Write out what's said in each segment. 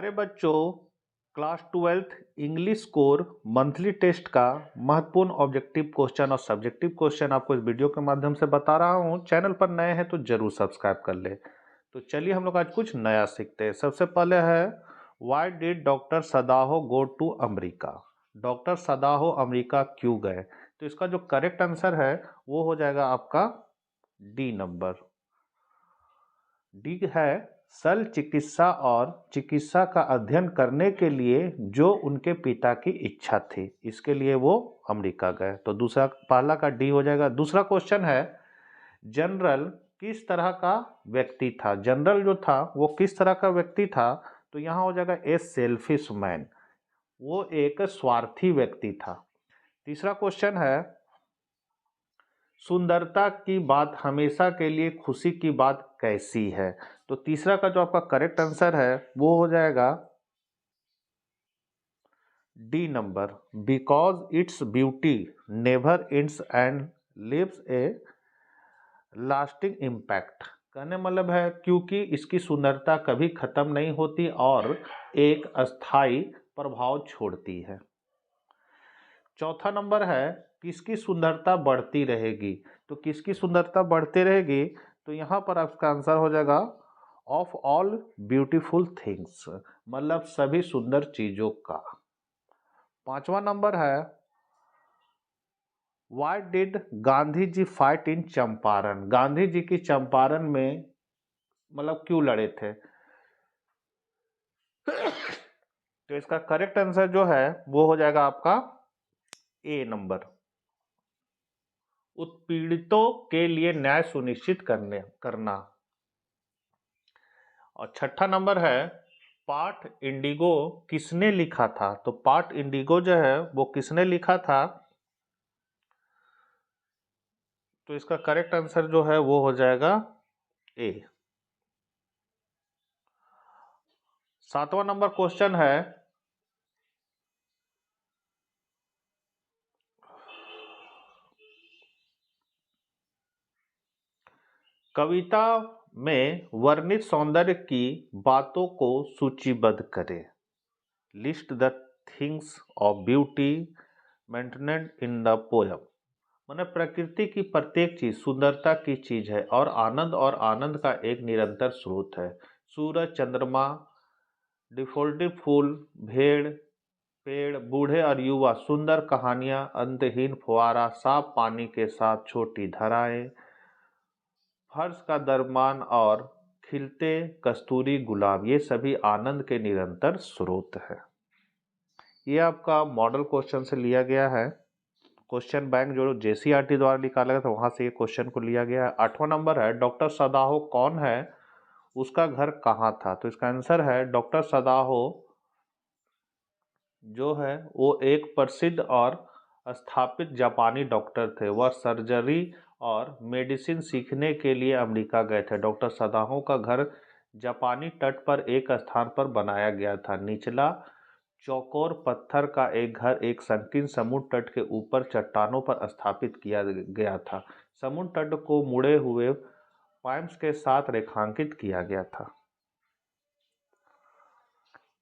प्यारे बच्चों, class 12th English core monthly test का महत्वपूर्ण ऑब्जेक्टिव क्वेश्चन और सब्जेक्टिव क्वेश्चन आपको इस वीडियो के माध्यम से बता रहा हूं। चैनल पर नए हैं तो जरूर सब्सक्राइब कर ले। तो चलिए हम लोग आज कुछ नया सीखते हैं। सबसे पहले है why did doctor Sadao go to America. Doctor Sadao America क्यों गए? तो इसका जो करेक्ट आंसर है वो हो जाएगा आपका डी नंबर। डी है शल्य चिकित्सा और चिकित्सा का अध्ययन करने के लिए जो उनके पिता की इच्छा थी, इसके लिए वो अमेरिका गए। तो दूसरा पहला का डी हो जाएगा। दूसरा क्वेश्चन है जनरल किस तरह का व्यक्ति था। जनरल जो था वो किस तरह का व्यक्ति था? तो यहाँ हो जाएगा ए सेल्फिश मैन, वो एक स्वार्थी व्यक्ति था। तीसरा क्वेश्चन है सुंदरता की बात हमेशा के लिए खुशी की बात कैसी है। तो तीसरा का जो आपका करेक्ट आंसर है वो हो जाएगा D number, because it's beauty never ends and lives a lasting impact. कहने मतलब है क्योंकि इसकी सुंदरता कभी खत्म नहीं होती और एक अस्थाई प्रभाव छोड़ती है। चौथा नंबर है किसकी सुंदरता बढ़ती रहेगी। तो किसकी सुंदरता बढ़ती रहेगी? तो यहाँ पर आपका आंसर हो जाएगा ऑफ ऑल ब्यूटीफुल थिंग्स, मतलब सभी सुंदर चीजों का। पांचवा नंबर है why did Gandhi ji fight in Champaran. Gandhi ji की चंपारण में मतलब क्यों लड़े थे? तो इसका करेक्ट आंसर जो है वो हो जाएगा आपका ए नंबर, उत्पीड़ितों के लिए न्याय सुनिश्चित करना। और छठा नंबर है पार्ट इंडिगो किसने लिखा था। तो पार्ट इंडिगो जो है वो किसने लिखा था? तो इसका करेक्ट आंसर जो है वो हो जाएगा ए। सातवां नंबर क्वेश्चन है कविता में वर्णित सौंदर्य की बातों को सूचीबद्ध करें। List the things of beauty maintained in the poem. माने प्रकृति की प्रत्येक चीज सुंदरता की चीज है और आनंद का एक निरंतर स्रोत है। सूरज, चंद्रमा, डिफोल्टिव फूल, भेड़, पेड़, बूढ़े और युवा, सुंदर कहानियां, अंतहीन फुहारा, साफ पानी के साथ छोटी धाराएं, फर्श का दरमान और खिलते कस्तूरी गुलाब, ये सभी आनंद के निरंतर स्रोत है। ये आपका मॉडल क्वेश्चन से लिया गया है। क्वेश्चन बैंक जो जेसीईआरटी द्वारा निकाला गया था वहां से ये क्वेश्चन को लिया गया है। आठवां नंबर है डॉक्टर सदाहो कौन है, उसका घर कहाँ था। तो इसका आंसर है डॉक्टर सदाहो जो है वो एक प्रसिद्ध और स्थापित जापानी डॉक्टर थे। वह सर्जरी और मेडिसिन सीखने के लिए अमेरिका गए थे। डॉक्टर सदाहो का घर जापानी तट पर एक स्थान पर बनाया गया था। निचला चौकोर पत्थर का एक घर एक संकीर्ण समुद्र तट के ऊपर चट्टानों पर स्थापित किया गया था। समुद्र तट को मुड़े हुए पाइप्स के साथ रेखांकित किया गया था।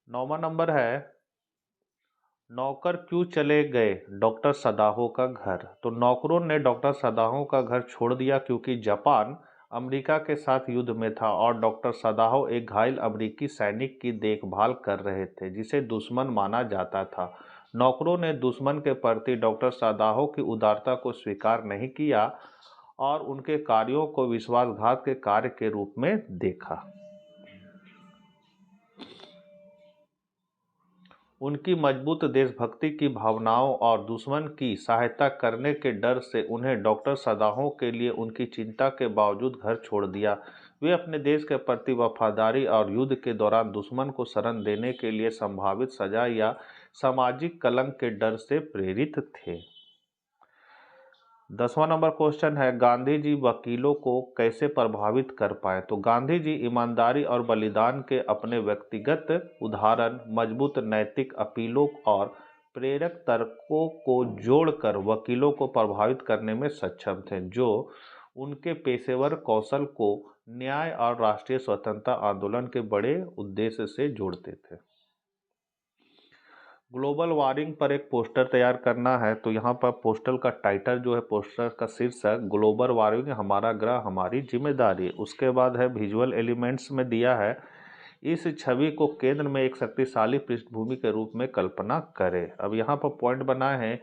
9वां नंबर है नौकर क्यों चले गए डॉक्टर सदाहो का घर। तो नौकरों ने डॉक्टर सदाहो का घर छोड़ दिया क्योंकि जापान अमेरिका के साथ युद्ध में था और डॉक्टर सदाहो एक घायल अमेरिकी सैनिक की देखभाल कर रहे थे जिसे दुश्मन माना जाता था। नौकरों ने दुश्मन के प्रति डॉक्टर सदाहो की उदारता को स्वीकार नहीं किया और उनके कार्यों को विश्वासघात के कार्य के रूप में देखा। उनकी मजबूत देशभक्ति की भावनाओं और दुश्मन की सहायता करने के डर से उन्हें डॉक्टर सदाहो के लिए उनकी चिंता के बावजूद घर छोड़ दिया। वे अपने देश के प्रति वफादारी और युद्ध के दौरान दुश्मन को शरण देने के लिए संभावित सजा या सामाजिक कलंक के डर से प्रेरित थे। 10वां नंबर क्वेश्चन है गांधी जी वकीलों को कैसे प्रभावित कर पाए। तो गांधी जी ईमानदारी और बलिदान के अपने व्यक्तिगत उदाहरण, मजबूत नैतिक अपीलों और प्रेरक तर्कों को जोड़कर वकीलों को प्रभावित करने में सक्षम थे जो उनके पेशेवर कौशल को न्याय और राष्ट्रीय स्वतंत्रता आंदोलन के बड़े उद्देश्य से जोड़ते थे। ग्लोबल वार्मिंग पर एक पोस्टर तैयार करना है, तो यहाँ पर पोस्टर का टाइटल जो है, पोस्टर का शीर्षक ग्लोबल वार्मिंग हमारा ग्रह हमारी जिम्मेदारी। उसके बाद है विजुअल एलिमेंट्स में दिया है, इस छवि को केंद्र में एक शक्तिशाली पृष्ठभूमि के रूप में कल्पना करें। अब यहाँ पर पॉइंट बना है,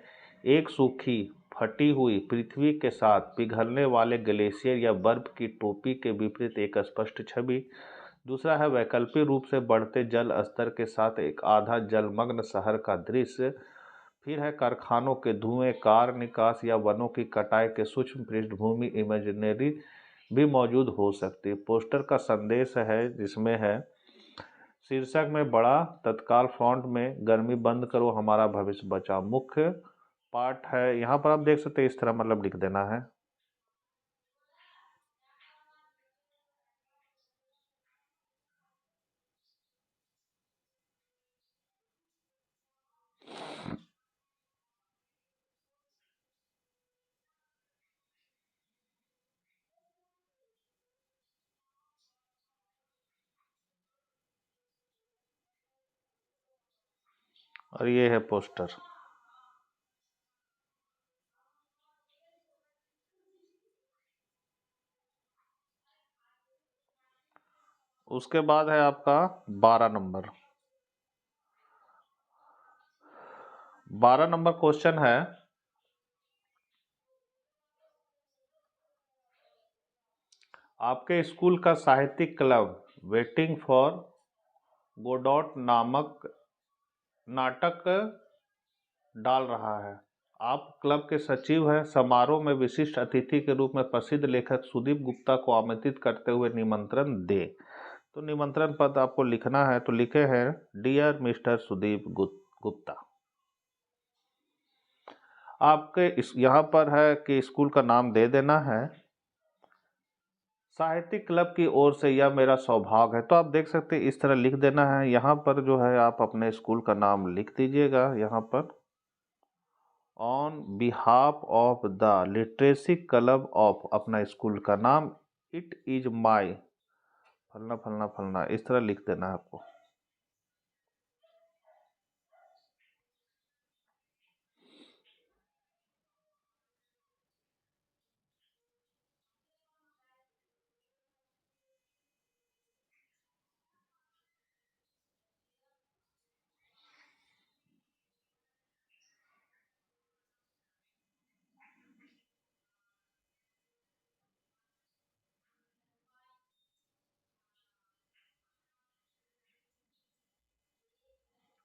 एक सूखी फटी हुई पृथ्वी के साथ पिघलने वाले ग्लेशियर या बर्फ की टोपी के विपरीत एक स्पष्ट छवि। दूसरा है वैकल्पिक रूप से बढ़ते जल स्तर के साथ एक आधा जलमग्न शहर का दृश्य। फिर है कारखानों के धुएं, कार निकास या वनों की कटाई के सूक्ष्म पृष्ठभूमि इमेजिनरी भी मौजूद हो सकती है। पोस्टर का संदेश है जिसमें है शीर्षक में बड़ा तत्काल फॉन्ट में, गर्मी बंद करो हमारा भविष्य बचाओ। मुख्य पाठ है, यहाँ पर आप देख सकते हैं, इस तरह मतलब लिख देना है। और ये है पोस्टर। उसके बाद है आपका 12 नंबर। 12 नंबर क्वेश्चन है, आपके स्कूल का साहित्यिक क्लब वेटिंग फॉर गोडॉट नामक नाटक डाल रहा है। आप क्लब के सचिव हैं। समारोह में विशिष्ट अतिथि के रूप में प्रसिद्ध लेखक सुदीप गुप्ता को आमंत्रित करते हुए निमंत्रण दे। तो निमंत्रण पत्र आपको लिखना है, तो लिखे हैं डियर मिस्टर सुदीप गुप्ता। आपके यहाँ पर है कि स्कूल का नाम दे देना है। साहित्यिक क्लब की ओर से यह मेरा सौभाग्य है, तो आप देख सकते हैं इस तरह लिख देना है। यहाँ पर जो है आप अपने स्कूल का नाम लिख दीजिएगा। यहाँ पर on behalf of the literacy club of, अपना स्कूल का नाम, इट इज माई फलना फलना फलना, इस तरह लिख देना है आपको।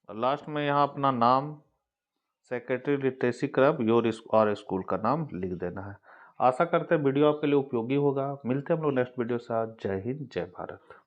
और लास्ट में यहाँ अपना नाम, सेक्रेटरी लिटरेसी क्लब योर और स्कूल का नाम लिख देना है। आशा करते हैं वीडियो आपके लिए उपयोगी होगा। मिलते हैं हम लोग नेक्स्ट वीडियो के साथ। जय हिंद, जय भारत।